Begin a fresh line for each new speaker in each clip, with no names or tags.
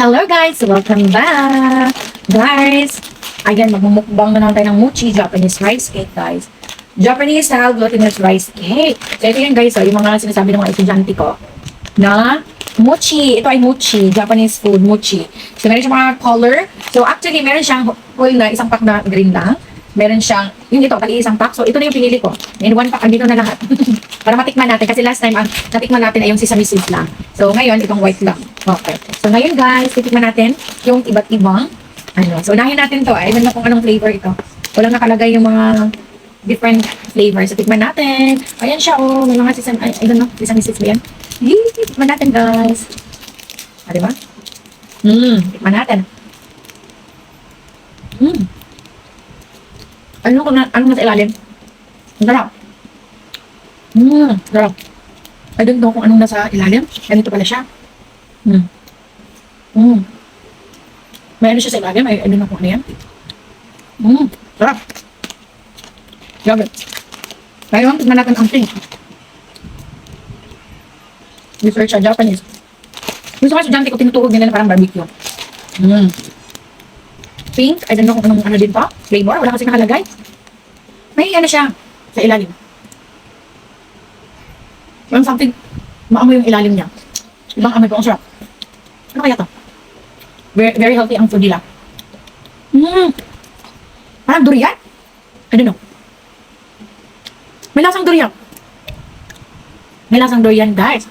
Hello guys! Welcome back! Guys, again, magmumukbang na naman tayo ng mochi Japanese rice cake, guys. Japanese style glutinous rice cake. So, ito yan guys, yung mga sinasabi ng mga estudyante ko na mochi. Ito ay mochi, Japanese food, mochi. So, meron siyang mga color. So, actually, meron siyang whole na isang pack na green lang. Meron siyang, yung ito, tali-isang pack. So, ito na yung pinili ko. And one pack, andito na lahat. Para matikman natin. Kasi last time, ang natikman natin ay yung sesame seeds lang. So, ngayon, itong white lang. Okay. So, ngayon guys, titikman natin yung iba't ibang ano. So, unahin natin to. Ay, na kung anong flavor ito. Walang nakalagay yung mga different flavors. So, tikman natin. Ayan siya, oh. May mga sesame, I don't know, sesame seeds ba yan? Yee! Tikman natin, guys. Ah, diba? Tikman natin. Ano nasa ilalim? Ang sarap. Sarap. I don't know kung anong nasa ilalim. Ganito pala siya. May ano siya sa ilalim. I don't know kung ano yan. Sarap. Grabe. Ngayon, tignan natin ang pink. Research sa Japanese. Gusto ko sa estudyante ko, tinutuhog nila na parang barbecue. Pink. I don't know kung anong ano din pa. Flavor. Wala kasi nakalagay. May ano siya sa ilalim. Parang something, maamoy yung ilalim niya. Ibang amoy ko, ang sarap. Ano kaya to? Very, very healthy ang food nila. Parang durian? I don't know. May lasang durian. May lasang durian, guys.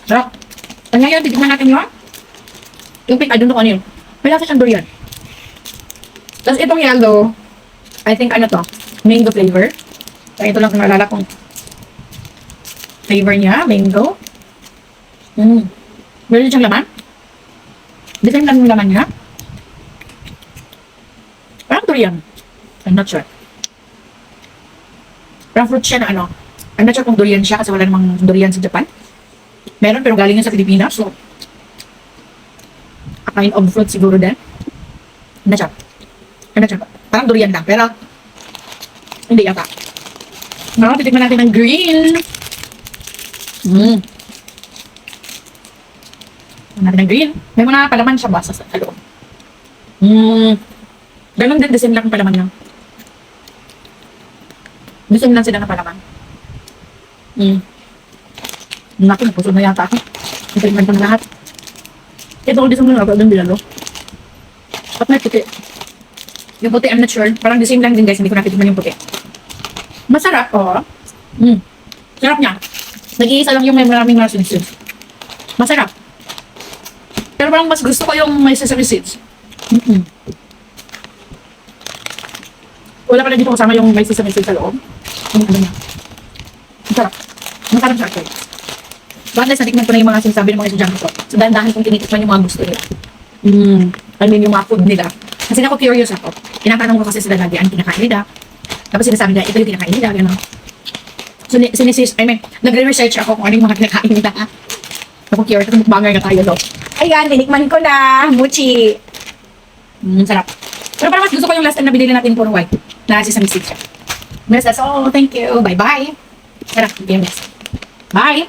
Sarap. At ngayon, titignan natin yun. Yung pink, I don't know ano yun. May lasang siyang durian. Tapos itong yellow, I think ano to? Mango flavor. So, ito lang naalala kong flavor niya, mango. Meron siyang laman. Different lang yung laman niya. Parang durian. I'm not sure. Parang fruit siya na ano. I'm not sure kung durian siya kasi wala namang durian sa Japan. Meron pero galing yun sa Pilipinas. So, a kind of fruit siguro din. I'm not sure. Parang durian lang. Pero, hindi yata. Now, titikman natin ng green. Natin ng green. May mga palaman siya basa sa loob. Ganun din, design lang ang palaman niya. Design lang sila ng palaman. Naku, napusod na yata ako. Natikman ko na lahat. Ito ko design lang ako doon bilalo. At may puti. Yung puti, I'm not sure. Parang the same lang din guys, hindi ko napitigman yung puti. Masarap, oh. Sarap niya. Nag-iisa lang yung may maraming mga seeds. Masarap. Pero parang mas gusto ko yung may sesame seeds. Wala pala dito kasama yung may sesame seeds sa loob. Yung ano niya. Masarap. Masarap siya actually. Bakit natikman ko na yung mga sinasabi ng mga estudyante ko. So dahan-dahan kong tinitikman yung mga gusto nila. I mean yung mga food nila. Kasi ako curious ako. Tinatanong ko kasi sila lagi ang kinakain nila. Tapos sinasabi nila, ito yung kinakain nila, gano'n. So, nagre-research ako kung ano yung mga kinakain nila. Ako curious, kasi mukbanger nga tayo, no? Ayan, tinikman ko na. Mochi. Sarap. Pero parang mas gusto ko yung last time na binili natin puro white. Na sesame seeds siya. That's all. Thank you. Bye-bye. Sarap. Bye.